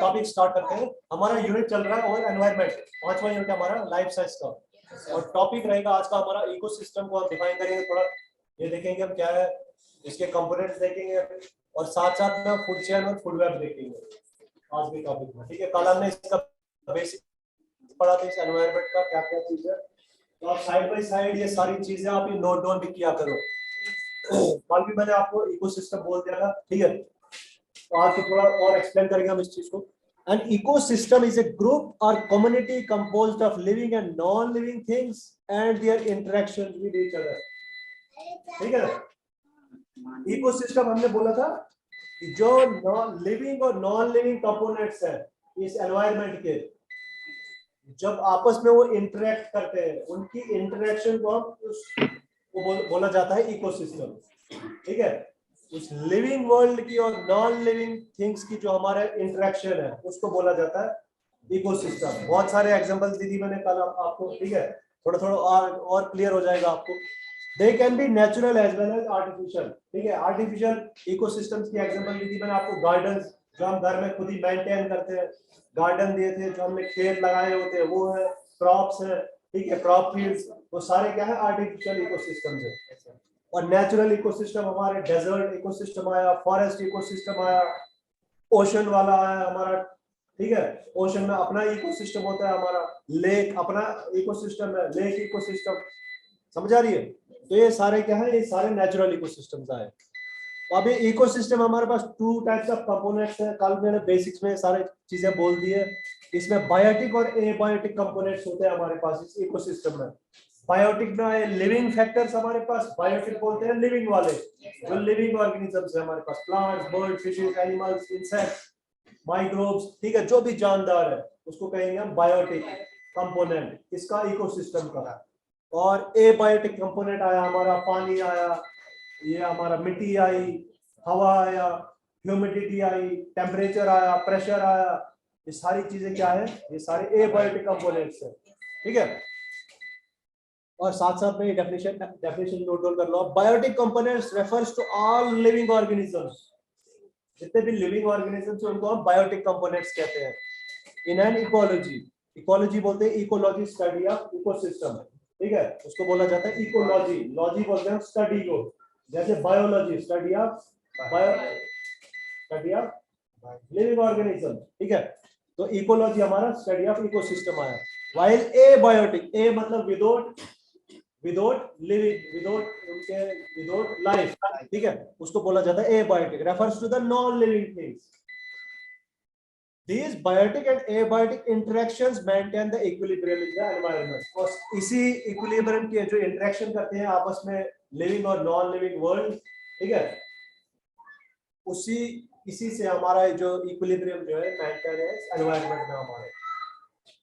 Topic start करते हैं। हमारा यूनिट चल रहा है और एनवायरनमेंट, 5वां यूनिट है हमारा लाइफ साइंस का, और टॉपिक रहेगा आज का हमारा इकोसिस्टम को हम डिफाइन करेंगे थोड़ा, ये देखेंगे हम क्या है, इसके कंपोनेंट्स देखेंगे, और साथ साथ में फूड चेन और फूड वेब देखेंगे आज के टॉपिक में। ठीक है, कल हमने इसका बेसिक पढ़ा था, इस एनवायरनमेंट का क्या क्या चीज है, तो आप साइड बाय साइड ये सारी चीजें आप ये नोट डाउन भी किया करो। कल भी मैंने आपको इकोसिस्टम बोल दिया था, ठीक है, तो आज तो थोड़ा और एक्सप्लेन करेंगे हम इस चीज को। An ecosystem is a group or community composed of living and non-living things and their interactions with each other. ठीक है, इकोसिस्टम हमने बोला था कि जो लिविंग और नॉन लिविंग कंपोनेंट्स हैं इस एनवायरनमेंट के, जब आपस में वो इंटरेक्ट करते हैं, उनकी इंटरेक्शन को हम बोला जाता है इकोसिस्टम। ठीक है, उस लिविंग वर्ल्ड की और नॉन लिविंग थिंग्स की जो हमारा इंटरेक्शन है उसको बोला जाता है इकोसिस्टम। बहुत सारे एग्जांपल्स दी थी मैंने कल आपको, ठीक है, थोड़ा थोड़ा और क्लियर हो जाएगा आपको। They can be natural as well as artificial. ठीक है, आर्टिफिशियल इकोसिस्टम्स की एग्जांपल दी थी मैंने आपको, गार्डन्स जो हम घर में खुद ही मेंटेन करते हैं, गार्डन दिए थे, जो हमने खेत लगाए होते हैं वो है, क्रॉप्स है, ठीक है, क्रॉप फील्ड्स, वो सारे क्या है, आर्टिफिशियल इकोसिस्टम्स है। और नेचुरल इकोसिस्टम हमारे डेजर्ट इकोसिस्टम आया, फॉरेस्ट इकोसिस्टम आया, ओशन वाला आया हमारा। ठीक है, ओशन में अपना इकोसिस्टम होता है, हमारा लेक अपना इकोसिस्टम है, लेक इकोसिस्टम, समझ आ रही है। तो ये सारे क्या है, ये सारे नेचुरल इकोसिस्टम्स आए। अभी इकोसिस्टम हमारे पास 2 टाइप्स ऑफ कंपोनेंट्स हैं, कल मैंने बेसिक्स में सारे चीजें बोल दी है। इसमें बायोटिक और एबायोटिक कंपोनेंट्स होते हैं हमारे पास इस इकोसिस्टम में। बायोटिक में लिविंग फैक्टर्स हमारे पास, बायोटिक बोलते हैं लिविंग वाले, जो लिविंग ऑर्गेनिजम्स है हमारे पास, plants, bird, fishes, animals, insects, microbes, ठीक है, जो भी जानदार है उसको कहेंगे हम बायोटिक कंपोनेंट इसका इकोसिस्टम का। और एबायोटिक कंपोनेंट आया हमारा, पानी आया, ये हमारा मिट्टी आई, हवा आया, ह्यूमिडिटी आई, टेम्परेचर आया, प्रेशर आया, ये सारी चीजें क्या है, ये सारे एबायोटिक कंपोनेंट्स है। ठीक है, और साथ साथ में डेफिनेशन नोट डाउन कर लो। Biotic components refers to all living organisms, जितने भी लिविंग ऑर्गेनिजम्स उनको हम बायोटिक कंपोनेंट्स कहते हैं। इन एन इकोलॉजी, इकोलॉजी बोलते हैं इकोलॉजी, स्टडी ऑफ इकोसिस्टम, ठीक है, उसको बोला जाता है इकोलॉजी। लॉजी बोलते हैं स्टडी को, जैसे biology study of living organism. ठीक है, तो इकोलॉजी हमारा स्टडी ऑफ इकोसिस्टम आया। व्हाइल एबायोटिक, ए मतलब विदाउट लिविंग, विदाउट लाइफ, ठीक है, उसको बोला जाता है abiotic, refers to the non living things. These biotic and abiotic interactions maintain the equilibrium in the environment. और इसी equilibrium के जो interaction करते हैं आपस में living और non living world, ठीक है, इसी से हमारा जो equilibrium जो है maintain है environment में हमारे।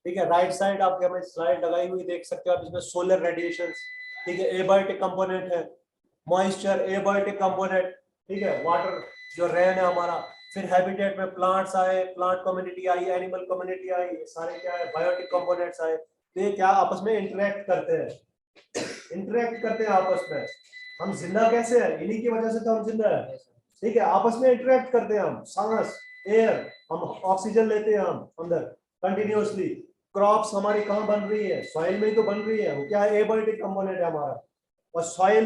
ठीक है, राइट साइड आपके हमें स्लाइड लगाई हुई देख सकते हो आप, इसमें सोलर रेडिएशंस, ठीक है, एबायोटिक कंपोनेंट है, मॉइस्चर एबायोटिक कंपोनेंट, ठीक है, वाटर जो रेन है हमारा, फिर हैबिटेट में प्लांट्स आए, plant community I, animal community I, सारे क्या है, बायोटिक कंपोनेंट्स आए। तो ये क्या आपस में इंटरेक्ट करते हैं आपस में। हम जिंदा कैसे हैं, इन्हीं की वजह से तो हम जिंदा है। ठीक है, आपस में इंटरेक्ट करते हैं हम, सांस, एयर, हम ऑक्सीजन लेते हैं हम अंदर कंटिन्यूअसली। क्रॉप्स हमारी कहाँ बन रही है, सॉइल में ही तो बन रही है, वो क्या है, एबायोटिक कंपोनेंट है हमारा। और सॉइल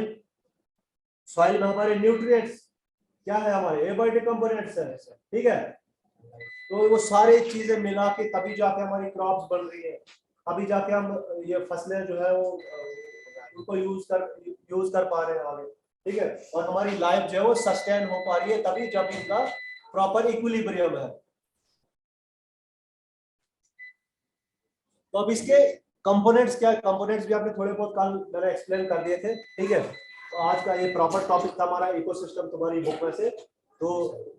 में हमारे न्यूट्रिएंट्स क्या है, हमारे एबायोटिक कंपोनेंट्स है। ठीक है, तो वो सारी चीजें मिला के तभी जाके हमारी क्रॉप्स बन रही है, अभी जाके हम ये फसलें जो है वो उनको यूज कर पा रहे हैं आगे। ठीक है, और हमारी लाइफ जो है वो सस्टेन हो पा रही है तभी जब इनका प्रॉपर इक्विलिब्रियम है। तो अब इसके कंपोनेंट्स क्या, कंपोनेंट्स भी आपने थोड़े बहुत कल मैंने एक्सप्लेन कर दिए थे। ठीक है, तो आज का ये प्रॉपर टॉपिक था हमारा इकोसिस्टम तुम्हारी बुक में से, तो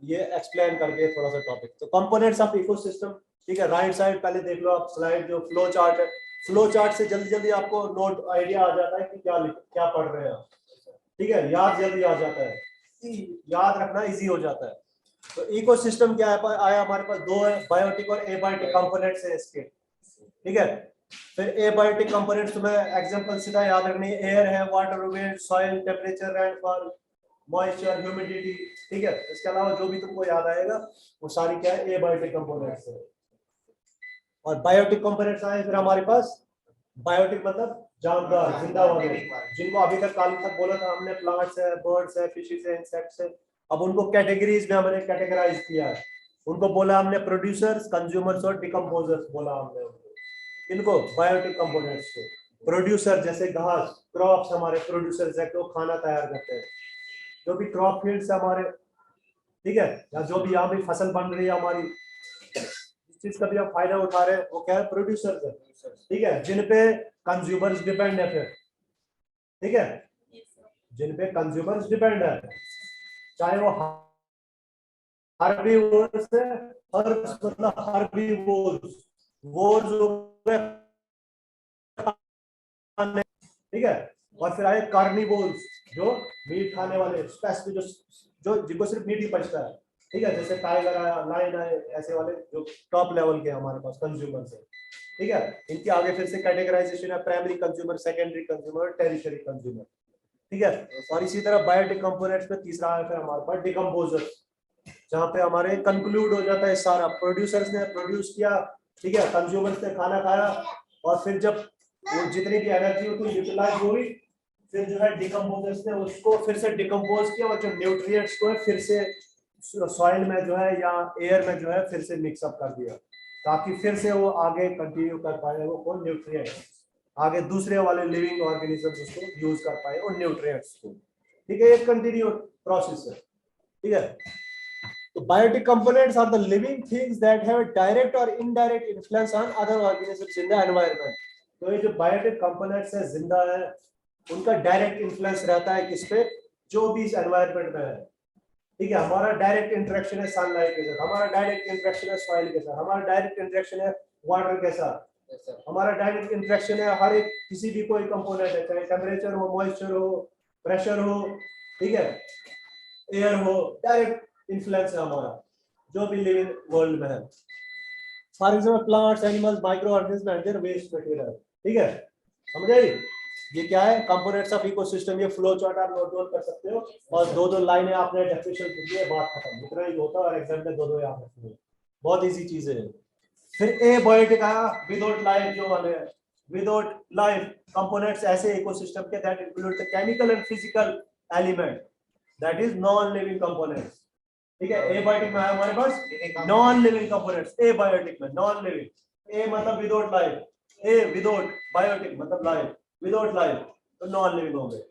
ये एक्सप्लेन करके थोड़ा सा टॉपिक। तो कंपोनेंट्स ऑफ इकोसिस्टम, ठीक है, राइट साइड पहले देख लो आप स्लाइड, जो फ्लो चार्ट है, फ्लो चार्ट से जल्दी जल्दी आपको नोट आइडिया आ जाता है कि क्या पढ़ रहे हैं आप। ठीक है, याद जल्दी आ जाता है, याद रखना इजी हो जाता है। तो इकोसिस्टम क्या है, आया हमारे पास दो है, बायोटिक और एबायोटिक कंपोनेंट्स है इसके। ठीक है, फिर एबायोटिक कंपोनेंट्स में एग्जांपल सीधा याद रखनी है, एयर है, water, wind, soil, temperature, rainfall, moisture, humidity, ठीक है। इसके अलावा जो भी तुमको याद आएगा वो सारी क्या है, एबायोटिक कंपोनेंट्स है। और बायोटिक कंपोनेंट्स आए फिर हमारे पास। बायोटिक मतलब जानदार, जिंदा वाले, जिनको अभी तक काल तक बोला था हमने, प्लांट्स है, बर्ड्स है, फिशेस है, इंसेक्ट्स है। अब उनको कैटेगरीज में हमने कैटेगराइज किया है। उनको बोला हमने प्रोड्यूसर्स, कंज्यूमर्स और डिकम्पोजर्स बोला हमने उनको। इनको बायोटिक कंपोनेंट्स को। प्रोड्यूसर जैसे घास, क्रॉप्स हमारे प्रोड्यूसर्स है, तो खाना तैयार करते हैं। जो भी क्रॉप फील्ड्स हमारे, ठीक है, या जो भी यहाँ भी फसल बन रही है हमारी, जिस चीज का भी हम फायदा उठा रहे हैं, वो क्या है, प्रोड्यूसर्स है, ठीक है, जिन पे कंज्यूमर्स डिपेंड है फिर, ठीक है, जिन पे कंज्यूमर्स डिपेंड है, चाहे वो हर्बीवोर्स है, हर्ब्स मतलब हर्बीवोर्स, वोर्स हो गए, ठीक है, और फिर आए कार्निवोर्स, जो मीट खाने वाले, स्पेसिफिक जो जिनको सिर्फ मीट ही पचता है, ठीक है, जैसे टाइगर आया, लायन आए, ऐसे वाले जो टॉप लेवल के हमारे पास कंज्यूमर्स है, ठीक है। इनके आगे फिर से कैटेगराइजेशन है, primary consumer, secondary consumer, territory consumer, ठीक है। और इसी तरह बायोटिक कंपोनेंट्स में तीसरा है फिर हमारे पास डिकम्पोजर्स, जहाँ पे हमारे कंक्लूड हो जाता है सारा। प्रोड्यूसर्स ने प्रोड्यूस किया, ठीक है, कंज्यूमर्स ने खाना खाया, और फिर जब वो जितनी भी एनर्जी होती यूटिलाइज हुई, फिर जो है डिकम्पोजर्स ने उसको फिर से डिकम्पोज किया, और जो न्यूट्रिएंट्स को है फिर से सॉइल में जो है या एयर में जो है फिर से मिक्सअप कर दिया, ताकि फिर से वो आगे कंटिन्यू कर पाए वो कौन, न्यूट्रिएंट्स, आगे दूसरे वाले लिविंग ऑर्गेनिजम्स उसको यूज कर पाए उन न्यूट्रिएंट्स को, ठीक है। एक कंटिन्यू प्रोसेस है, ठीक है। तो biotic components are the living things that have direct और indirect influence on other organisms in the environment. तो ये जो बायोटिक कंपोनेंट्स है, जिंदा है, उनका डायरेक्ट इन्फ्लुएंस रहता है किस पे, जो भी इस एनवायरनमेंट में है, ठीक है। हमारा डायरेक्ट इंटरेक्शन है सनलाइट के साथ, हमारा डायरेक्ट इंटरेक्शन है सॉइल के साथ, हमारा डायरेक्ट इंटरेक्शन है वाटर के साथ, हमारा डायरेक्ट इंटरेक्शन है हर एक किसी भी कोई कंपोनेंट है, चाहे टेम्परेचर हो, मॉइस्चर हो, प्रेशर हो, ठीक है, एयर हो, डायरेक्ट इन्फ्लुएंस है हमारा जो भी लिविंग वर्ल्ड में है। For example plants, animals, micro organism and their waste material, ठीक है, समझ आई। ये क्या है, कंपोनेंट्स ऑफ इकोसिस्टम। ये फ्लो चार्ट आप नोट डाउन कर सकते हो, और दो दो लाइनें आपने डेफिनेशन लिखी है, बात खत्म, इतना ही होता है। और एग्जाम में दो दो याद रखनी है, बहुत इजी चीजें हैं। फिर ए बायोटिक आया, विदाउट लाइफ जो वाले हैं, विदाउट लाइफ कंपोनेंट्स ऐसे इकोसिस्टम के that include the chemical and physical element, that is non living components, ठीक है। ए बायोटिक में आया हमारे पास नॉन लिविंग कंपोनेंट्स, ए बायोटिक में नॉन लिविंग, ए मतलब विदाउट लाइफ, ए विदाउट, बायोटिक मतलब लाइफ, विदाउट लाइफ, तो नॉन लिविंग हो गए।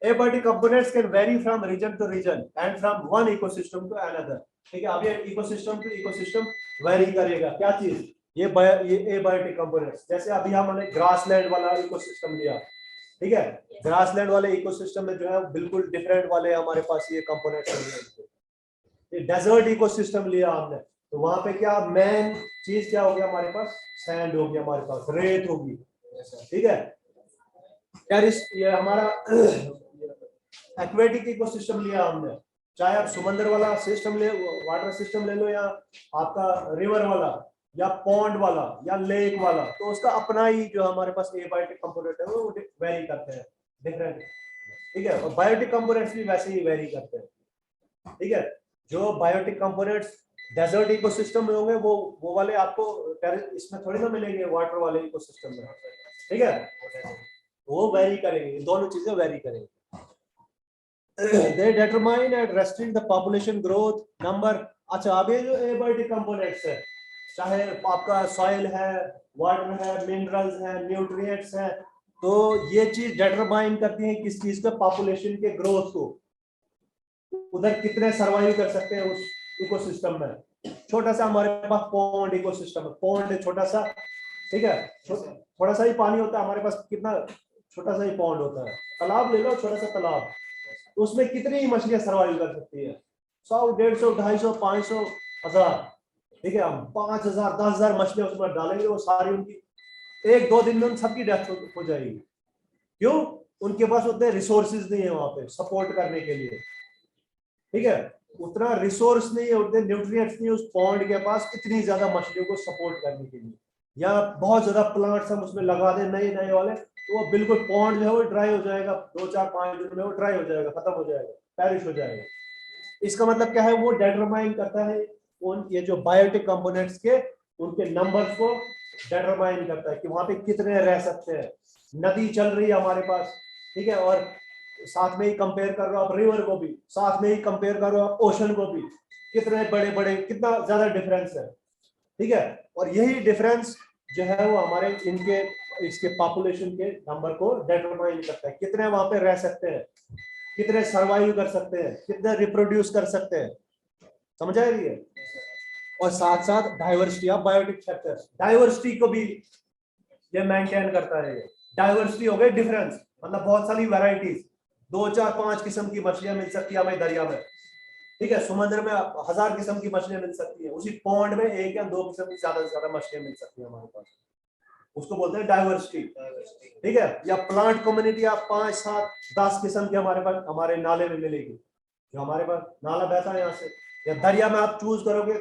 Abiotic components can vary from region to region and from one ecosystem to another, ठीक है। अब ये इकोसिस्टम टू इकोसिस्टम वेरी करेगा, क्या चीज, ये एबायोटिक कंपोनेंट्स। जैसे अभी हमने ग्रासलैंड वाला इकोसिस्टम लिया, ठीक है, ग्रासलैंड वाले इकोसिस्टम में जो है बिल्कुल डिफरेंट वाले हमारे पास ये कंपोनेंट्स। ये डेजर्ट इकोसिस्टम लिया हमने, तो वहां पे क्या मेन चीज क्या हो गया हमारे पास, सैंड हो गया, हमारे पास रेत होगी, ठीक है। ये हमारा एक्वेटिक इकोसिस्टम लिया हमने, चाहे आप समुद्र वाला सिस्टम ले, वाटर सिस्टम ले लो, या आपका रिवर वाला, या पॉन्ड वाला, या लेक वाला, तो उसका अपना ही जो हमारे पास एबायोटिक कंपोनेंट है वो वेरी करते हैं, डिफरेंट, ठीक है। और बायोटिक कंपोनेंट्स भी वैसे ही वेरी करते हैं, ठीक है। जो बायोटिक कंपोनेंट्स डेजर्ट इकोसिस्टम में होंगे वो वाले आपको इसमें थोड़ी ना मिलेंगे, वाटर वाले इकोसिस्टम में, ठीक है, वो वेरी करेंगे, दोनों चीजें वेरी करेंगे। They determine and restrict the population growth number। अच्छा, अब ये जो एबायोटिक कंपोनेंट्स है, चाहे आपका सॉइल है, वाटर है, मिनरल्स है, न्यूट्रिएंट्स है, तो ये चीज डिटरमाइन करती है किस चीज का, पॉपुलेशन के ग्रोथ को, उधर कितने सर्वाइव कर सकते हैं उस इकोसिस्टम में। छोटा सा हमारे पास पॉन्ड इकोसिस्टम है, पॉन्ड है छोटा सा, ठीक है, थोड़ा सा ही पानी होता है हमारे पास, कितना छोटा सा ही पॉन्ड होता है, तालाब ले लो, छोटा सा तालाब, तो उसमें कितनी मछलियां सर्वाइव कर सकती है, 100, 150, 250, 500, 1000, ठीक है। हम 5000, 10,000 मछलियां उसमें डालेंगे, वो सारी उनकी 1-2 दिन में उन सबकी डेथ हो जाएगी। क्यों? उनके पास उतने रिसोर्सेज नहीं है वहां पे सपोर्ट करने के लिए, ठीक है, उतना रिसोर्स नहीं है, उतने न्यूट्रिएंट्स नहीं है उस पॉन्ड के पास इतनी ज्यादा मछलियों को सपोर्ट करने के लिए। या बहुत ज्यादा प्लांट्स हम उसमें लगा दें नए नए वाले, तो वो बिल्कुल पॉन्ड जो है वो ड्राई हो जाएगा, 2 4 5 दिन में वो ड्राई हो जाएगा, खत्म हो जाएगा, पैरिश हो जाएगा। इसका मतलब क्या है, वो डिटरमाइन करता है उन ये जो बायोटिक कंपोनेंट्स के उनके नंबर्स को डिटरमाइन करता है कि वहां पे कितने रह सकते हैं। नदी चल रही है हमारे पास, ठीक है, और साथ में ही कंपेयर कर रहे हो आप रिवर को भी, साथ में ही कंपेयर कर रहे हो आप ओशन को भी, कितने बड़े बड़े, कितना ज्यादा डिफरेंस है, ठीक है। और यही डिफरेंस जो है वो हमारे इनके इसके पॉपुलेशन के नंबर को डिटरमाइन करता है, कितने वहां पे रह सकते हैं, कितने सर्वाइव कर सकते हैं, कितने रिप्रोड्यूस कर सकते हैं, समझ आ रही है। और साथ साथ diversity of biotic factors, diversity को भी ये मेंटेन करता है। डाइवर्सिटी हो गई डिफरेंस, मतलब बहुत सारी वैरायटीज, 2 4 5 किस्म की मछलियां मिल सकती है हमें दरिया में, ठीक है, समुद्र में 1000 किस्म की मछलियां मिल सकती है, उसी पॉन्ड में 1 या 2 किस्म की ज्यादा से ज्यादा मछलियां मिल सकती है हमारे पास, उसको बोलते हैं डाइवर्सिटी, ठीक है। या प्लांट कम्युनिटी आप 5 7 10 किस्म की हमारे पास हमारे नाले में मिलेगी, जो हमारे पास नाला बहता है यहाँ से, या दरिया में आप चूज करोगे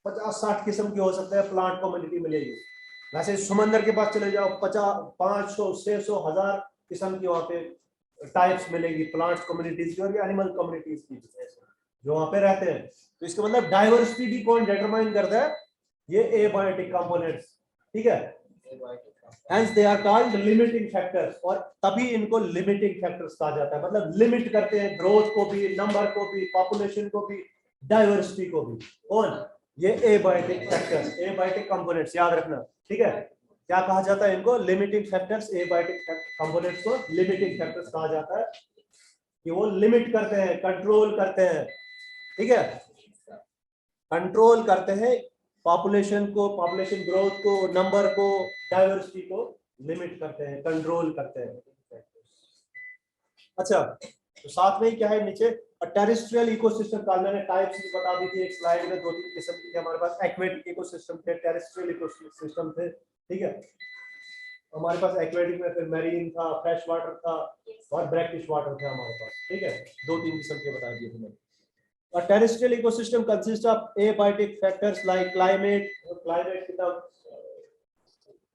50 60 किस्म की हो सकता है प्लांट कम्युनिटी मिलेगी। वैसे समुद्र के पास चले जाओ 50 500 600 1000 किस्म की वहां पे टाइप्स मिलेगी प्लांट्स कम्युनिटीज की और एनिमल कम्युनिटीज की जो वहां पे रहते हैं। तो इसका मतलब डाइवर्सिटी भी कौन डिटरमाइन करता है, ये एबायोटिक कंपोनेंट्स, ठीक है। Hence they are called limiting factors, और तभी इनको लिमिटिंग फैक्टर्स कहा जाता है, मतलब लिमिट करते हैं ग्रोथ को भी, नंबर को भी, पॉपुलेशन को भी, डाइवर्सिटी को भी। कौन, ये एबायोटिक फैक्टर्स, एबायोटिक कंपोनेंट्स, याद रखना, ठीक है। क्या कहा जाता है इनको, लिमिटिंग फैक्टर्स, एबायोटिक कंपोनेंट्स को लिमिटिंग फैक्टर्स कहा जाता है कि वो लिमिट करते हैं, कंट्रोल करते हैं, ठीक है, कंट्रोल करते हैं पॉपुलेशन को, पॉपुलेशन ग्रोथ को, नंबर को, डाइवर्सिटी को लिमिट करते हैं, कंट्रोल करते हैं। अच्छा, तो साथ में ही क्या है नीचे, टेरेस्ट्रियल इकोसिस्टम का मैंने टाइप्स बता दी थी एक स्लाइड में, 2 3 किस्म के हमारे पास एक्वेटिक इकोसिस्टम थे, टेरेस्ट्रियल इकोसिस्टम थे, ठीक है। हमारे पास एक्वेटिक में फिर मैरीन था, फ्रेश वाटर था और ब्रैकिश वाटर था हमारे पास, ठीक है, 2 3 किस्म के बता दिए थे मैंने। A terrestrial ecosystem consists of abiotic factors like climate, climate कितना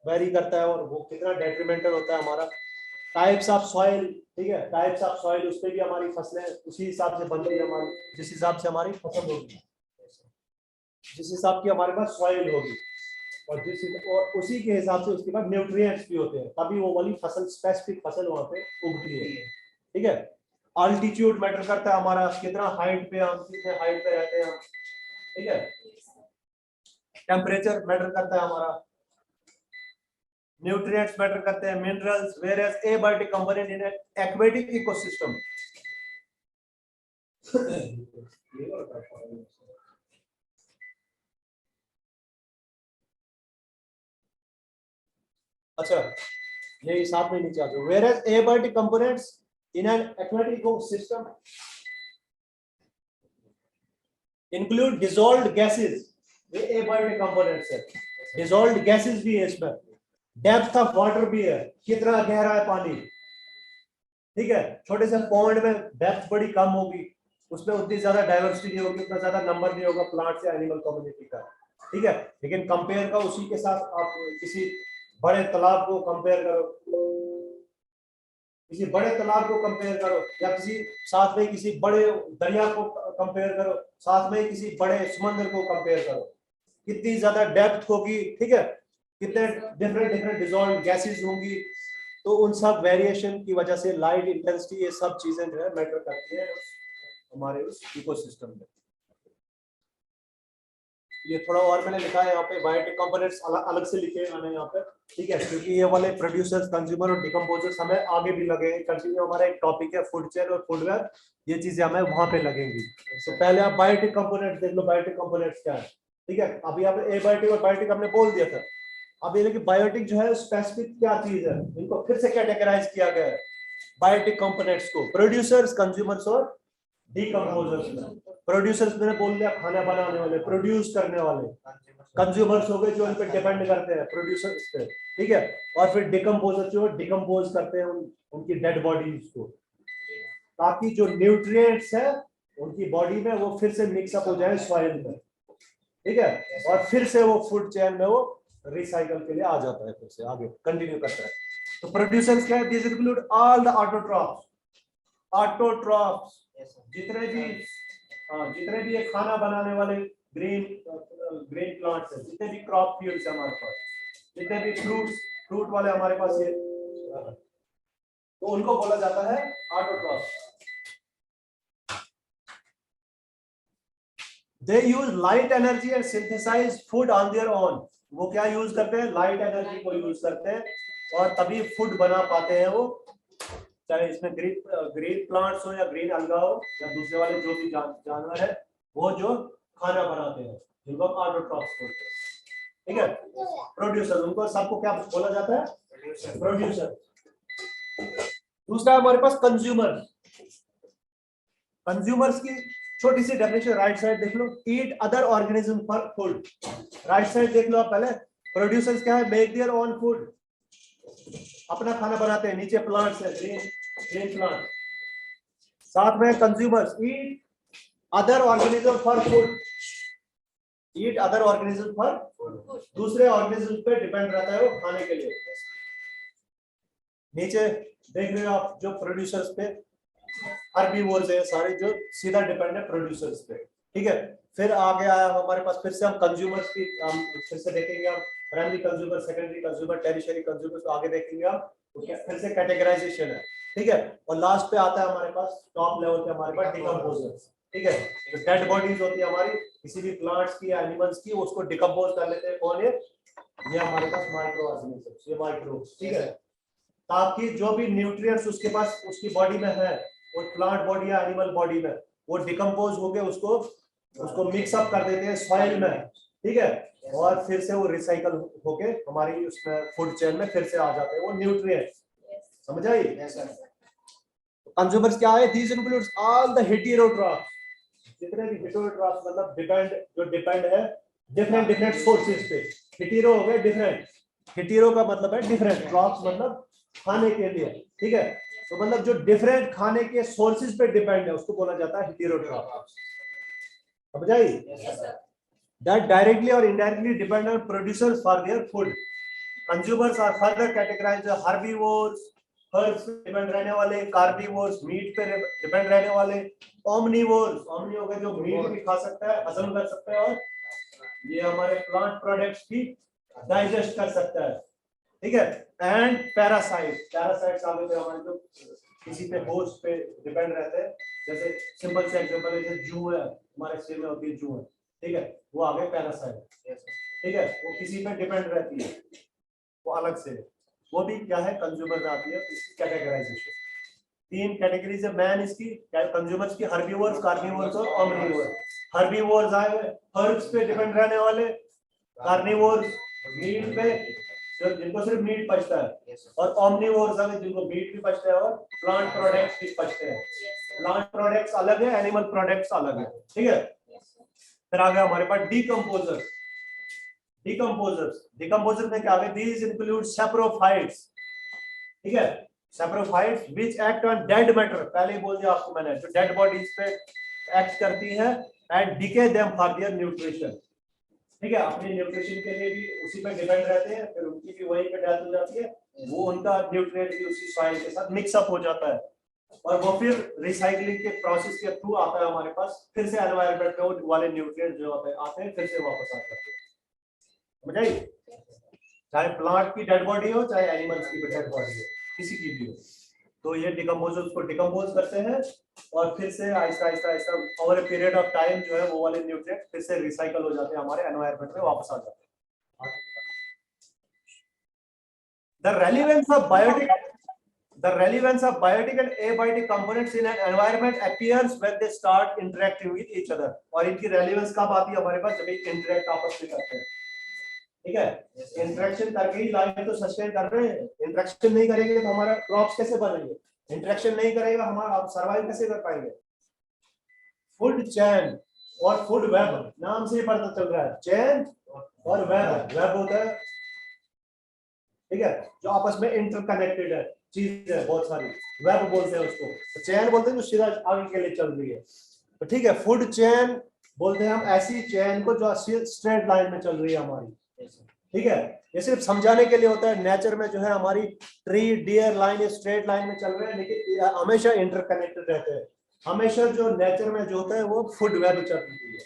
वेरी करता है और वो कितना डेट्रीमेंटल होता है हमारा, टाइप्स ऑफ सॉइल, ठीक है, टाइप्स ऑफ सॉइल, उस पे भी हमारी फसलें उसी हिसाब से बनती है हमारी, जिस हिसाब से हमारी फसल होगी, जिस हिसाब की हमारे पास सॉइल होगी, और उसी के हिसाब से उसके बाद न्यूट्रिएंट्स भी होते हैं, तभी वो वाली फसल, स्पेसिफिक फसल वहां पे उगती है, ठीक है। अल्टीट्यूड मैटर करता है हमारा, कितना हाइट पे हम, कितने हाइट पे रहते हैं हम, ठीक है। टेम्परेचर मैटर करता है हमारा, न्यूट्रिएंट्स मैटर करते हैं, minerals, various abiotic component in aquatic ecosystem. अच्छा, ये साथ में नीचे आ जाओ, various abiotic components in an aquatic ecosystem include dissolved gases, ये एबायोटिक कंपोनेंट्स है, डिसॉल्व्ड गैसेस भी है इसमें, डेप्थ ऑफ वाटर भी है, कितना गहरा है पानी, ठीक है। छोटे से पॉन्ड में डेप्थ बड़ी कम होगी, उसमें उतनी ज्यादा डाइवर्सिटी नहीं होगी, उतना ज्यादा नंबर नहीं होगा प्लांट या एनिमल कम्युनिटी का, ठीक है। लेकिन कंपेयर का उसी के साथ आप किसी बड़े तालाब को कंपेयर करो, किसी बड़े तालाब को कंपेयर करो, या किसी साथ में किसी बड़े दरिया को कंपेयर करो, साथ में किसी बड़े समुद्र को कंपेयर करो, कितनी ज्यादा डेप्थ होगी, ठीक है, कितने डिफरेंट डिफरेंट डिसॉल्व्ड गैसेस होंगी, तो उन सब वेरिएशन की वजह से लाइट इंटेंसिटी, ये सब चीजें जो है मैटर करती है हमारे उस इकोसिस्टम में। ये थोड़ा और मैंने लिखा है यहाँ पे, बायोटिक कंपोनेंट्स अलग से लिखे हैं मैंने यहाँ पे, ठीक है, क्योंकि ये वाले प्रोड्यूसर्स, कंज्यूमर और डिकम्पोजर्स हमें आगे भी लगेंगे, कंटिन्यू हमारा एक टॉपिक है फूड चेन और फूडवेयर, ये चीजें हमें वहां पे लगेंगी। तो पहले आप बायोटिक कंपोनेंट्स देख लो, बायोटिक कंपोनेंट्स क्या है, ठीक है। अभी आप एबायोटिक और बायोटिक हमने बोल दिया था, अब ये देखिए बायोटिक जो है स्पेसिफिक क्या चीज है, इनको फिर से कैटेगराइज किया गया है बायोटिक कंपोनेंट्स को, प्रोड्यूसर्स, कंज्यूमर्स और डिकम्पोजर्स। प्रोड्यूसर्स मैंने बोल दिया खाना बनाने वाले, प्रोड्यूस करने वाले, कंज्यूमर्स हो गए जो इन पे डिपेंड करते हैं प्रोड्यूसर्स पे, ठीक है। और फिर डिकम्पोजर जो डिकम्पोज करते हैं उनकी डेड बॉडीज को, ताकि जो न्यूट्रिएंट्स है उनकी बॉडी में वो फिर से मिक्सअप हो जाए सॉइल में, ठीक है, और फिर से वो फूड चेन में वो रिसाइकल के लिए आ जाता है, फिर से आगे कंटिन्यू करता है। तो प्रोड्यूसर्स क्या है? This include all the autotrophs, autotrophs जितने भी ये खाना बनाने वाले ग्रीन प्लांट्स है, जितने भी क्रॉप फील्ड्स है हमारे पास, जितने भी फ्रूट वाले हमारे पास ये, तो उनको बोला जाता है autotrophs. They use light energy and synthesize food on their own. वो क्या यूज करते हैं? लाइट एनर्जी को यूज करते हैं और तभी फूड बना पाते हैं वो, चाहे इसमें ग्रीन प्लांट्स हो या ग्रीन अलगा हो या दूसरे वाले जो भी जानवर है, वो जो खाना बनाते हैं, जिनको हम ऑटोट्रॉफ्स बोलते हैं। ठीक है, प्रोड्यूसर, उनको सबको क्या बोला जाता है? प्रोड्यूसर। दूसरा हमारे पास कंज्यूमर। कंज्यूमर्स की छोटी सी डेफिनेशन राइट साइड देख लो, eat other organism for food. Right side देख लो आप पहले, प्रोड्यूसर्स क्या है? मेक देयर ओन फूड, अपना खाना बनाते हैं। नीचे प्लांट्स है, ग्रीन प्लांट। साथ में consumers, eat other organism for food, eat other organism for, दूसरे ऑर्गेनिज्म पे डिपेंड रहता है वो खाने के लिए। नीचे देख रहे हो आप जो प्रोड्यूसर्स पे हर्बीवोर्स है सारे, जो सीधा डिपेंड है प्रोड्यूसर्स पे। ठीक है, फिर आगे आया हमारे पास, फिर से हम कंज्यूमर्स की फिर से देखेंगे हम, primary consumer, secondary consumer, tertiary consumer, तो आगे देखेंगे हम, फिर से कैटेगराइजेशन है। ठीक है, और लास्ट पे आता है हमारे पास टॉप लेवल पे हमारे पास डिकम्पोजर्स। ठीक है, तो डेड बॉडीज होती है हमारी किसी भी प्लांट्स की या एनिमल्स की, उसको डिकम्पोज कर लेते हैं। कौन है? ये हमारे पास माइक्रो ऑर्गेनिजम्स, ये माइक्रोब्स। ठीक है, ताकि जो भी न्यूट्रिएंट्स उसके पास उसकी बॉडी में है, वो प्लांट बॉडी या एनिमल बॉडी में, वो डिकम्पोज होके उसको मिक्स अप कर देते हैं सॉइल में। ठीक है, और फिर से वो रिसाइकल होके हमारी उसमें फूड चेन में फिर से आ जाते हैं वो न्यूट्रिएंट्स। समझ आई? कंज्यूमर्स क्या है? दीस इंक्लूड्स ऑल द हेटेरोट्रॉफ्स, जितने भी हेटेरोट्रॉफ्स मतलब डिपेंड है डिफरेंट सोर्सेज पे। हेटेरो हो गए डिफरेंट, हेटेरो का मतलब है डिफरेंट, ट्रॉफ्स मतलब खाने के लिए। ठीक है, तो मतलब जो डिफरेंट खाने के सोर्सेज पे डिपेंड है उसको बोला जाता है हेटेरोट्रॉफ्स। समझ आई? That directly or indirectly depend on producers for their food. Consumers are further categorized as herbivores, herbs पे डिपेंड रहने वाले, कार्निवोर्स, मीट पे डिपेंड रहने वाले, ओमनिवोर्स, ओमनी हो गए जो मीट भी खा सकता है, हजम कर सकता है, और ये हमारे प्लांट प्रोडक्ट्स भी डाइजेस्ट कर सकता है। ठीक है, एंड पैरासाइट्स आगे पे हमारे जो किसी पे होस्ट पे डिपेंड रहते हैं, जैसे सिंपल से एग्जांपल है, जैसे जू है, हमारे शरीर में होती है जू है। ठीक है, वो आगे पैरासाइट। ठीक है, वो किसी पे डिपेंड रहती है, वो अलग से, वो भी क्या है? कंज्यूमर में आती है। इसकी कैटेगराइजेशन 3 कैटेगरीज है मैन इसकी कंज्यूमर्स की, हर्बीवोर्स, कार्निवोर्स और ओमनिवोर्स। हर्बीवोर्स आए हर्ब्स पे डिपेंड रहने वाले, कार्निवोर्स मीट पे, जिनको सिर्फ मीट पचता है, और ओमनिवोर्स आए जिनको मीट भी पचता है और प्लांट प्रोडक्ट्स भी पचते हैं। प्लांट प्रोडक्ट्स अलग है, एनिमल प्रोडक्ट्स अलग है। ठीक है, फिर आ गया हमारे पास डिकम्पोजर्स। डिकम्पोजर में क्या आ गया? These include saprophytes. ठीक है, saprophytes which act on dead matter, पहले ही बोल दिया आपको मैंने, जो डेड बॉडीज पे एक्ट करती है, and decay them for their nutrition. ठीक है, अपने न्यूट्रिशन के लिए भी उसी पे डिपेंड रहते हैं, फिर उनकी भी वहीं पे डेथ हो जाती है, वो उनका न्यूट्रिएंट भी उसी सॉइल के साथ मिक्स अप हो जाता है, और वो फिर रिसाइकलिंग के प्रोसेस के थ्रू आता है हमारे पास, फिर से एनवायरनमेंट में वो वाले न्यूट्रिएंट जो आते हैं फिर से वापस आ जाते हैं। समझ आई? चाहे प्लांट की डेड बॉडी हो, चाहे एनिमल्स की डेड बॉडी हो, किसी की भी हो, तो ये डिकम्पोजर्स को डिकम्पोज करते हैं, और फिर से Aahista Aahista over a period of time जो है वो वाले न्यूट्रिएंट फिर से रिसाइकल हो जाते हैं, हमारे एनवायरनमेंट में वापस आ जाते हैं। The relevance of biotic and abiotic components in an environment appears when they start interacting with each other. और इनकी रेलेवेंस कब आती है हमारे पास? जब ये इंटरेक्ट आपस में करते हैं। ठीक है, इंटरेक्शन करके ही लाइफ तो सस्टेन कर रहे हैं। इंटरेक्शन नहीं करेंगे तो हमारा क्रॉप्स कैसे बनेंगे? इंटरेक्शन नहीं करेगा हमारा, आप सर्वाइव कैसे कर पाएंगे? फूड चेन और फूड वेब, नाम से ही पता चल रहा है, चेन और वेब होता है। ठीक है, जो आपस में इंटरकनेक्टेड है, चीज है बहुत सारी, वेब बोलते हैं उसको। तो चेन बोलते हैं जो सीधा आगे के लिए चल रही है। तो ठीक है, फूड चेन बोलते हैं हम ऐसी चेन को जो स्ट्रेट लाइन में चल रही है हमारी। ठीक है, ये सिर्फ समझाने के लिए होता है। नेचर में जो है हमारी tree, deer line, straight line में चल रहे हैं, लेकिन हमेशा इंटरकनेक्टेड रहते हैं। हमेशा जो नेचर में जो होता है वो फूड वेब चल रही है,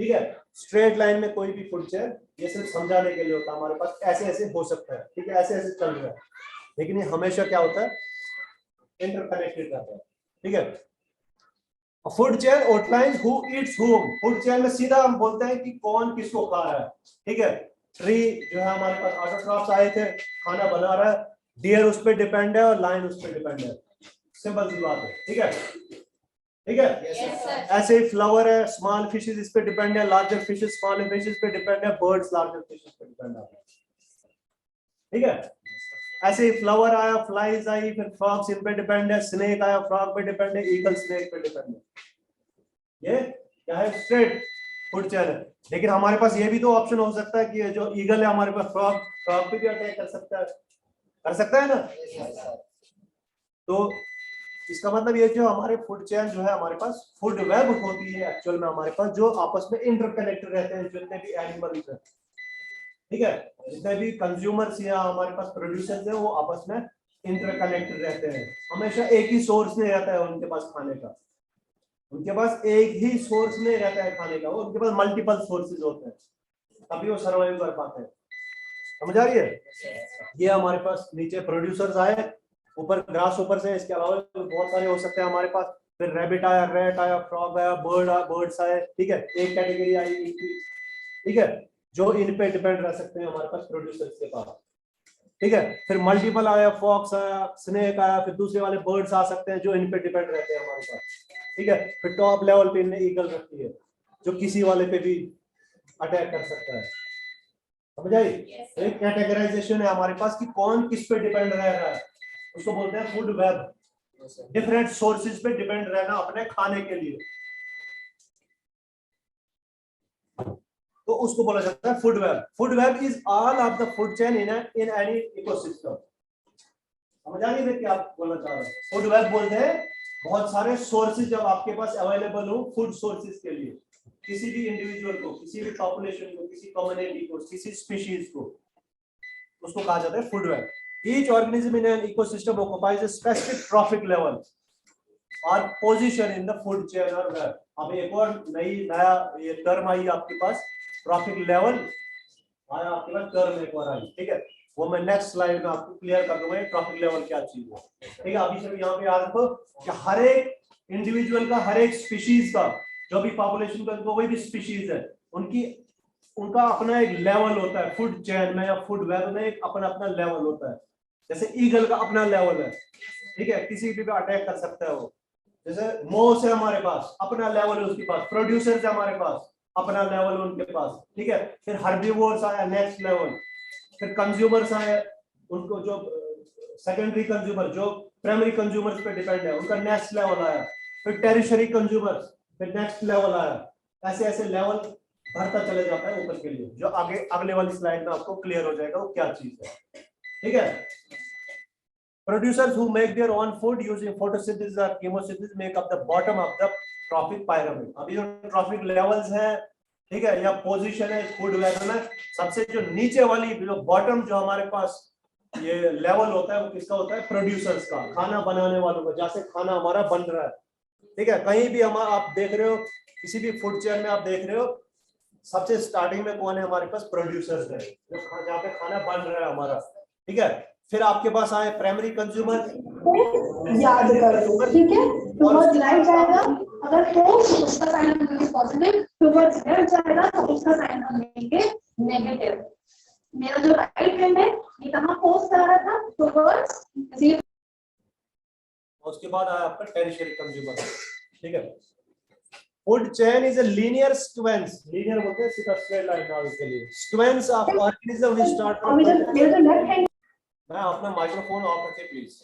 ठीक है। स्ट्रेट लाइन में कोई भी फूड चेन, ये सिर्फ समझाने के लिए होता है। हमारे पास ऐसे ऐसे हो सकता है, ठीक है, ऐसे ऐसे चल रहा है, लेकिन ये हमेशा क्या होता है, इंटरकनेक्टेड रहता है, ठीक है। Food chain outline who Yeats हुम। फूड चेन में सीधा हम बोलते हैं कि कौन किसको खा रहा है, ठीक है। ट्री जो है हमारे पास ऑटोट्रॉफ्स आए थे, खाना बना रहा है, डियर उस पर डिपेंड है और लाइन उस पर डिपेंड है, सिंपल सी बात है, ठीक है, ठीक है। ऐसे ही फ्लावर है, स्मॉल फिशेस इस पे डिपेंड है, लार्जर फिशेस स्मॉल फिशेस पे डिपेंड है, बर्ड्स लार्जर फिशेस पे डिपेंड है, ठीक है। ऐसे ही फ्लावर आया, फ्लाइज आई, फिर फ्रॉग्स इन पे डिपेंड है, स्नेक आया, फ्रॉग पे डिपेंड है, ईगल स्नेक पे डिपेंड है। ये क्या है, स्ट्रेट फूड चेन है। लेकिन हमारे पास ये भी तो ऑप्शन हो सकता है कि जो ईगल है हमारे पास, फ्रॉग, फ्रॉग पे भी अटैक कर सकता है ना। तो इसका मतलब ये जो हमारे फूड चेन जो है हमारे पास फूड वेब होती है एक्चुअल में हमारे पास, जो आपस में इंटरकनेक्टेड रहते हैं जितने भी एनिमल्स हैं, ठीक है। जितने भी कंज्यूमर्स या हमारे पास प्रोड्यूसर्स हैं वो आपस में इंटरकनेक्टेड रहते हैं। हमेशा एक ही सोर्स नहीं रहता है उनके पास खाने का, उनके पास एक ही सोर्स नहीं रहता है खाने का, वो उनके पास मल्टीपल सोर्सेज होते हैं, तभी वो सर्वाइव कर पाते हैं। समझ आ रही है। ये हमारे पास नीचे प्रोड्यूसर्स आए, ऊपर ग्रास ऊपर से, इसके अलावा बहुत सारे हो सकते हैं हमारे पास। फिर रैबिट आया, रेट आया, फ्रॉग आया, बर्ड्स आए, ठीक है, एक कैटेगरी आई इनकी, ठीक है, जो इन पे डिपेंड रह सकते हैं हमारे पास प्रोड्यूसर्स के पास, ठीक है। फिर मल्टीपल आया, फॉक्स आया, स्नेक आया, फिर दूसरे वाले बर्ड्स आ सकते हैं जो इन पे डिपेंड रहते हैं हमारे पास, ठीक है। फिर टॉप लेवल पे इनने ईगल रखी है जो किसी वाले पे भी अटैक कर सकता है। समझ आई। एक कैटेगराइजेशन है हमारे पास कि कौन किस पे डिपेंड रह रहा है, उसको बोलते हैं फूड वेब। डिफरेंट सोर्सेज पे डिपेंड रहना अपने खाने के लिए, तो उसको बोला जाता है food web. Food web is all of the food chain in any ecosystem. समझ आ रही है क्या आप बोलना चाह रहे हैं। फूड वेब बोलते हैं बहुत सारे सोर्सेज जब आपके पास अवेलेबल हो फूड सोर्सेज के लिए, किसी भी इंडिविजुअल को, किसी भी पॉपुलेशन को, किसी कम्युनिटी को, किसी स्पीशीज को, उसको कहा जाता है food web. Each organism in an ecosystem occupies a specific trophic level or position in the food chain or web. अब एक और नया ये टर्म आई आपके पास, ट्रॉफिक लेवल आया आपके पास, टर्म एक और आई, ठीक है। वो मैं नेक्स्ट स्लाइड में आपको क्लियर कर दूंगा ट्रॉफिक लेवल क्या चीज है, ठीक है। अभी से यहाँ पे याद रखो कि हर एक इंडिविजुअल का, हर एक स्पीशीज का, जो भी पॉपुलेशन का कोई भी स्पीशीज है, उनका अपना एक लेवल होता है फूड चेन में या फूड वेब में, एक अपना अपना लेवल होता है। जैसे ईगल का अपना लेवल है, ठीक है, किसी भी अटैक कर सकता है वो। जैसे मोस है हमारे पास, अपना लेवल है उसके पास। प्रोड्यूसर्स है हमारे पास, अपना लेवल है उनके पास, ठीक है। फिर हर्बीवोर्स आया, नेक्स्ट लेवल। फिर कंज्यूमर्स आए, उनको जो सेकेंडरी कंज्यूमर, जो प्राइमरी कंज्यूमर्स पे डिपेंड है, उनका नेक्स्ट लेवल आया। फिर टेरिशरी कंज्यूमर्स, फिर नेक्स्ट लेवल आया। ऐसे ऐसे लेवल बढ़ता चले जाता है ऊपर के लिए, जो आगे अगले वाली स्लाइड में आपको क्लियर हो जाएगा वो क्या चीज है, ठीक है। Producers who make their own food using photosynthesis or chemosynthesis make up the bottom of the trophic pyramid. अभी जो ट्रॉफिक लेवल्स है, ठीक है, या पोजीशन है फूड वेब में, सबसे जो नीचे वाली जो बॉटम जो हमारे पास ये लेवल होता है वो किसका होता है, प्रोड्यूसर्स का, खाना बनाने वालों का, जैसे खाना हमारा बन रहा है, ठीक है। कहीं भी हम आप देख रहे हो, किसी भी फूड चेन में आप देख रहे हो, सबसे स्टार्टिंग में कौन है हमारे पास, प्रोड्यूसर्स है, जो जहाँ पे खाना बन रहा है हमारा, ठीक है। फिर आपके पास आए प्राइमरी कंज्यूमर, याद कर लो, ठीक है। टुवर्ड्स राइट जाएगा अगर फोर्स तो उसका साइन हम लेंगे पॉजिटिव, टुवर्ड्स लेफ्ट जाएगा तो उसका साइन हम लेंगे नेगेटिव। मेरा जो राइट हैंड है ये कहां फोर्स कर रहा था, टुवर्ड्स जीरो। उसके बाद आया आपका टेरिशरी कंज्यूमर, ठीक है। Food chain is a linear sequence, linear बोलते हैं सीधा स्ट्रेट लाइन नाउ के लिए, sequence of organism which start from, मेरा जो लेफ्ट हैंड, मैं अपना माइक्रोफोन ऑफ रखे please,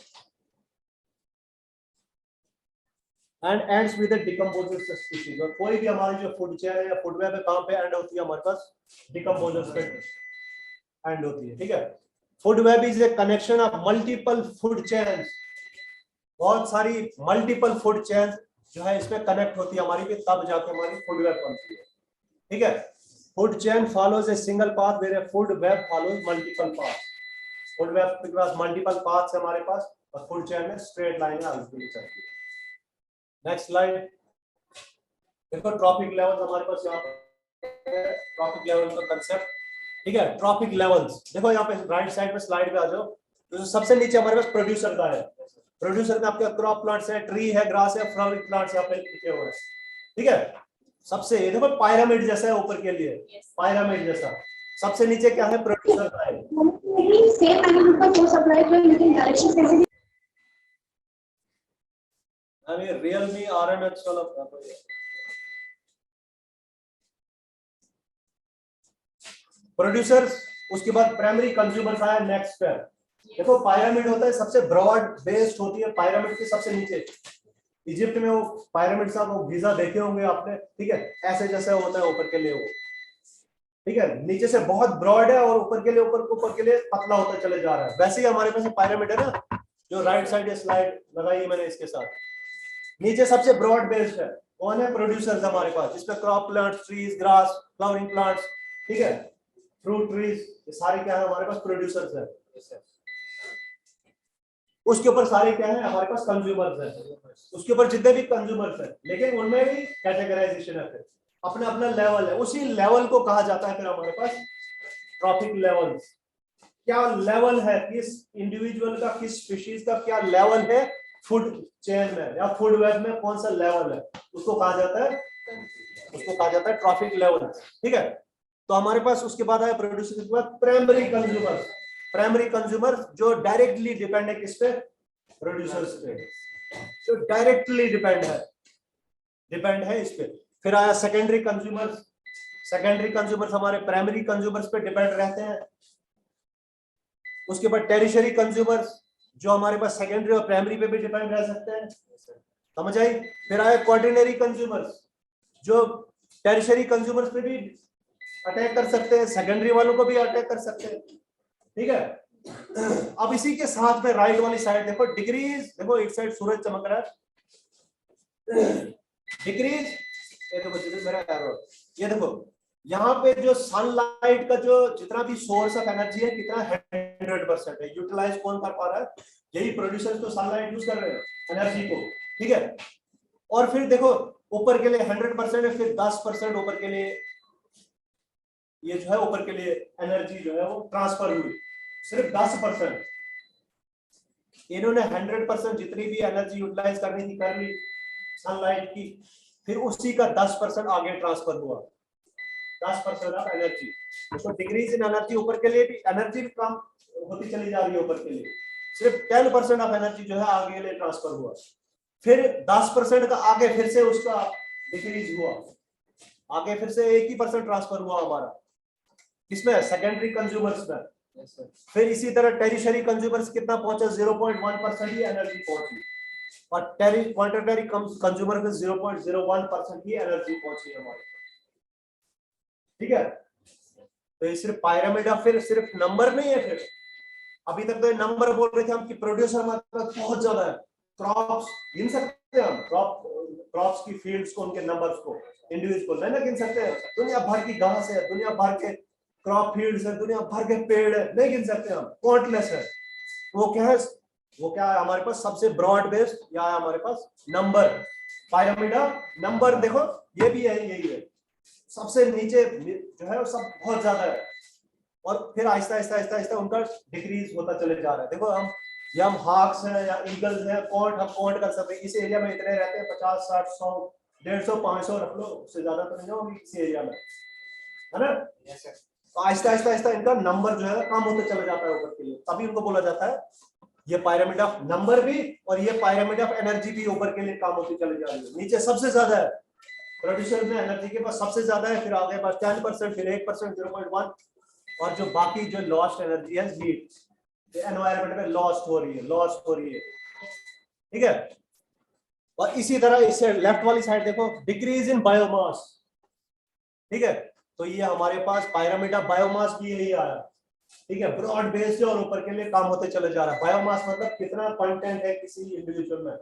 and ends with the decomposer species. और कोई भी हमारी जो फूड चेन है या फूड वेब है कहां पे एंड होती है, हमारे पास डिकम्पोजर्स पे एंड होती है, ठीक है। Food web is a connection of multiple food chains, बहुत सारी मल्टीपल फूड चेन्स जो है इसमें कनेक्ट होती है हमारी, तब जाके हमारी फूड वेब बनती है, ठीक है। Food chain follows a single path where a food web follows multiple path. Food web के पास मल्टीपल पाथ्स है हमारे पास, और फूड चेन में स्ट्रेट लाइन है आगे चलती है। नेक्स्ट स्लाइड देखो, ट्रॉपिक लेवल हमारे पास यहाँ पर ट्रॉपिक लेवल का कंसेप्ट, ठीक है। ट्रॉपिक लेवल्स देखो यहाँ पे राइट साइड में स्लाइड पे आ जाओ, तो सबसे नीचे हमारे पास प्रोड्यूसर का है। प्रोड्यूसर में आपके क्रॉप प्लांट्स है, ट्री है, ग्रास है, फ्लावरिंग प्लांट्स यहाँ पे लिखे हुए हैं, ठीक है। सबसे ये देखो पिरामिड जैसा है ऊपर के लिए, पिरामिड जैसा। सबसे नीचे क्या है, प्रोड्यूसर का है। सेम एलिमेंट का जो सप्लाई है लेकिन डायरेक्शन कैसे अरे रियलमी RMX वाला प्रोड्यूसर्स, उसके बाद प्राइमरी कंज्यूमर्स आया नेक्स्ट पे। देखो पिरामिड होता है, सबसे ब्रॉड बेस्ड होती है पिरामिड के सबसे नीचे। इजिप्ट में वो पिरामिड साहब वो गिजा देखे होंगे आपने, ठीक है, ऐसे जैसे होता है ऊपर के लिए वो, ठीक है, नीचे से बहुत ब्रॉड है और ऊपर के लिए पतला होता चले जा रहा है। वैसे ही हमारे पास पिरामिड है ना, जो राइट साइड स्लाइड लगाई मैंने इसके साथ, नीचे सबसे ब्रॉड बेस्ड है कौन है, प्रोड्यूसर्स हमारे पास, जिसमें crop plants, trees, grass, flowering plants, ठीक है, फ्रूट ट्रीज, ये सारे क्या है हमारे पास, प्रोड्यूसर्स है। उसके ऊपर सारे क्या है हमारे पास, कंज्यूमर्स है। उसके ऊपर जितने भी कंज्यूमर्स है, लेकिन उनमें भी कैटेगराइजेशन है, फिर अपना अपना लेवल है। उसी लेवल को कहा जाता है फिर हमारे पास ट्रॉपिक लेवल। क्या लेवल है, किस इंडिविजुअल का, किस स्पीशीज का क्या लेवल है फूड चेन में या फूड वेब में, कौन सा लेवल है, उसको कहा जाता है ट्रॉपिक लेवल, ठीक है। तो हमारे पास उसके बाद आया प्रोड्यूसर के बाद प्राइमरी कंज्यूमर। प्राइमरी कंज्यूमर जो डायरेक्टली डिपेंड है किस पे, प्रोड्यूसर्स पे, जो डायरेक्टली डिपेंड है इस पे। फिर आया सेकेंडरी कंज्यूमर्स। सेकेंडरी कंज्यूमर्स हमारे प्राइमरी कंज्यूमर्स पे डिपेंड रहते हैं। उसके बाद टेरिशरी कंज्यूमर्स जो हमारे पास सेकेंडरी और प्राइमरी पे भी डिपेंड रह सकते हैं, समझ आई। फिर आया क्वार्टरनरी कंज्यूमर्स जो टेरिशरी कंज्यूमर्स पे भी अटैक कर सकते हैं, सेकेंडरी वालों को भी अटैक कर सकते हैं, ठीक है। अब इसी के साथ में राइट वाली साइड देखो, डिग्रीज, देखो एक साइड सूरज चमक रहा है, डिग्रीज, ये देखो मेरा एरो, ये देखो यहाँ पे जो सनलाइट का जो जितना भी सोर्स ऑफ एनर्जी है कितना 100% है, यूटिलाइज कौन कर पा रहा है, यही प्रोड्यूसर्स तो सनलाइट यूज कर रहे हैं एनर्जी को, ठीक है। और फिर देखो ऊपर के लिए 100% है, फिर 10% ऊपर के लिए ये जो है ऊपर के लिए एनर्जी जो है वो ट्रांसफर हुई, सिर्फ 10%। इन्होंने 100% जितनी भी एनर्जी यूटिलाइज करनी थी कर ली सनलाइट की, फिर उसी का 10% आगे ट्रांसफर हुआ, 10% ऑफ एनर्जी। तो डिक्रीज इन एनर्जी, ऊपर के लिए भी एनर्जी भी कम होती चली जा रही है ऊपर के लिए, सिर्फ 10% ऑफ एनर्जी जो है आगे के लिए ट्रांसफर हुआ। फिर 10% का आगे फिर से उसका डिक्रीज हुआ, आगे फिर से 1% ट्रांसफर हुआ हमारा, किसमें, सेकेंडरी कंज्यूमर्स में। फिर इसी तरह टेरिशरी कंज्यूमर्स कितना पहुंचा, 0.1% ही एनर्जी पहुंची, और क्वार्टरनरी कंज्यूमर में 0.01% ही एनर्जी पहुंची हमारे, ठीक है। तो ये सिर्फ पिरामिड ऑफ, फिर सिर्फ नंबर नहीं है। फिर अभी तक तो ये नंबर बोल रहे थे हम कि प्रोड्यूसर मतलब बहुत ज्यादा है, क्रॉप्स गिन सकते हैं हम, क्रॉप्स की फील्ड्स को, उनके नंबर्स को, इंडिविजुअल को नहीं ना गिन सकते हैं। दुनिया भर की घास है, दुनिया भर के क्रॉप फील्ड्स है, दुनिया भर के पेड़ है, नहीं गिन सकते हम, काउंटलेस है। वो क्या है, वो क्या है हमारे पास सबसे ब्रॉड बेस्ड, या हमारे पास नंबर, पिरामिड ऑफ नंबर। देखो ये भी है, यही है, सबसे नीचे जो है वो सब बहुत ज्यादा है, और फिर आहिस्ता आहिस्ता आहिस्ता आहिस्ता उनका डिक्रीज होता चले जा रहा है। देखो हम हाक्स हैं या ईगल्स हैं, हम काउंट कर सकते हैं, इस एरिया में इतने रहते हैं, 50, 60, 100, 150, 500 रख लो, उससे ज्यादा तो नहीं होगी इस एरिया में, है ना। तो आहिस्ता आहिस्ता आहिस्ता इनका नंबर जो है कम होते चले जाता है ऊपर के लिए, तभी उनको बोला जाता है ये पिरामिड ऑफ नंबर भी, और ये पिरामिड ऑफ एनर्जी भी ऊपर के लिए कम होती चली जा रही है। नीचे सबसे ज्यादा है प्रोड्यूसर में, एनर्जी के पास सबसे ज्यादा है, फिर आगे पास 10%, फिर 1%, 0.1, और जो बाकी जो लॉस्ट एनर्जी है हीट, एनवायरनमेंट में लॉस्ट हो रही है, ठीक है। और इसी तरह इससे लेफ्ट वाली साइड देखो, डिक्रीज इन बायोमास, ठीक है। तो ये हमारे पास पिरामिड ऑफ बायोमास भी यही आया, ठीक है, ब्रॉड बेस्ड और ऊपर के लिए काम होते चले जा रहा है। बायोमास मतलब कितना कंटेंट है किसी इंडिविजुअल में,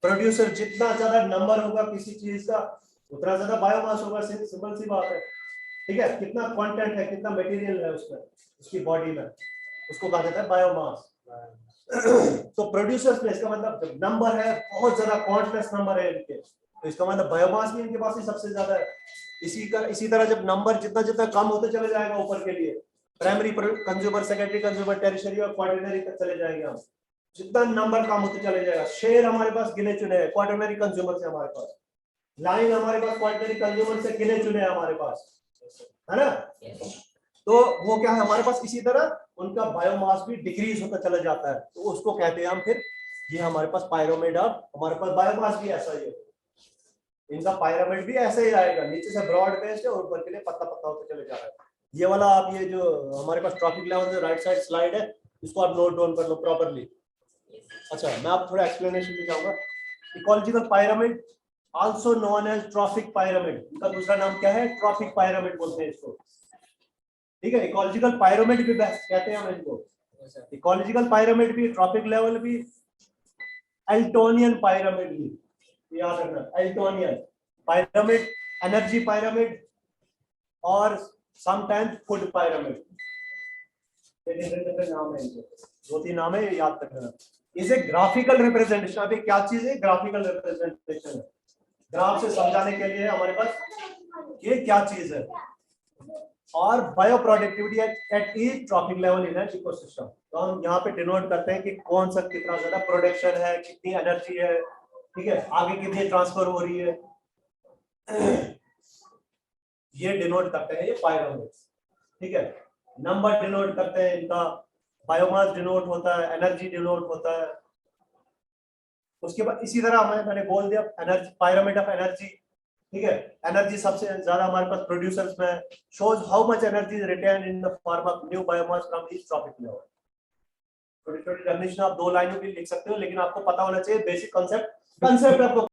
प्रोड्यूसर जितना ज्यादा नंबर होगा किसी चीज का उतना ज्यादा बायोमास होगा, सिंपल सी बात है, ठीक है, कितना कंटेंट है, कितना मटेरियल है उसमें, उसकी बॉडी में, उसको कहा जाता है बायोमास। तो प्रोड्यूसर्स में इसका मतलब नंबर है, बहुत ज्यादा काउंटलेस नंबर है इनके, तो इसका मतलब बायोमास भी इनके पास ही सबसे ज्यादा है। इसी तरह जब नंबर जितना जितना कम होते चले जाएगा ऊपर के लिए, primary consumer, secondary consumer, tertiary और क्वार्टरनरी तक चले जाएंगे हम, जितना नंबर कम होते चले जाएगा। शेयर हमारे पास गिने चुने हैं क्वार्टरनरी कंज्यूमर से हमारे पास, लाइन हमारे पास क्वार्टरनरी कंज्यूमर से गिने चुने हैं हमारे पास, है ना। तो वो क्या है हमारे पास, इसी तरह उनका बायोमास भी डिक्रीज होता चला जाता है, तो उसको कहते हैं हम फिर, ये हमारे पास पायरामिड, अब हमारे पास बायोमास भी ऐसा ही है, इनका पायरामिड भी ऐसे ही आएगा, नीचे से ब्रॉड बेस्ड है और ऊपर के लिए पत्ता पत्ता होते चले जा रहा है। ये वाला आप ये जो हमारे पास ट्रॉपिक लेवल जो राइट साइड स्लाइड है, इसको आप नोट डाउन कर लो प्रॉपर्ली। अच्छा, मैं आप थोड़ा एक्सप्लेनेशन भी चाहूंगा। Ecological pyramid also known as trophic pyramid, इनका दूसरा नाम क्या है, ट्रॉपिक पिरामिड बोलते हैं इसको, ठीक है। इकोलॉजिकल पिरामिड भी कहते हैं हम इनको, इकोलॉजिकल पिरामिड भी, ट्रॉपिक लेवल भी, एल्टोनियन पिरामिड भी, याद रखना, एल्टोनियन पिरामिड, एनर्जी पिरामिड और समटाइम्स फूड पिरामिड, नाम है इनके, 2-3 नाम है, याद रखना। इसे ग्राफिकल रिप्रेजेंटेशन, अभी क्या चीज है, ग्राफिकल रिप्रेजेंटेशन है, ग्राफ से समझाने के लिए हमारे पास ये क्या चीज है। और bio productivity at each trophic level in an ecosystem, तो हम यहाँ पे डिनोट करते हैं कि कौन सा कितना ज्यादा प्रोडक्शन है, कितनी एनर्जी है, ठीक है, आगे कितनी ट्रांसफर हो रही है, ये डिनोट करते हैं ये पायरामिड्स, ठीक है। नंबर डिनोट करते हैं इनका, बायोमास डिनोट होता है, एनर्जी डिनोट होता है। उसके बाद इसी तरह मैंने बोल दिया एनर्जी, पिरामिड ऑफ एनर्जी, ठीक है। एनर्जी सबसे ज्यादा हमारे पास प्रोड्यूसर्स में, shows how much energy is retained in the form of new biomass from each trophic level. छोटी छोटी डेफिनेशन आप 2 लाइनों की लिख सकते हो, लेकिन आपको पता होना चाहिए बेसिक कंसेप्ट आपको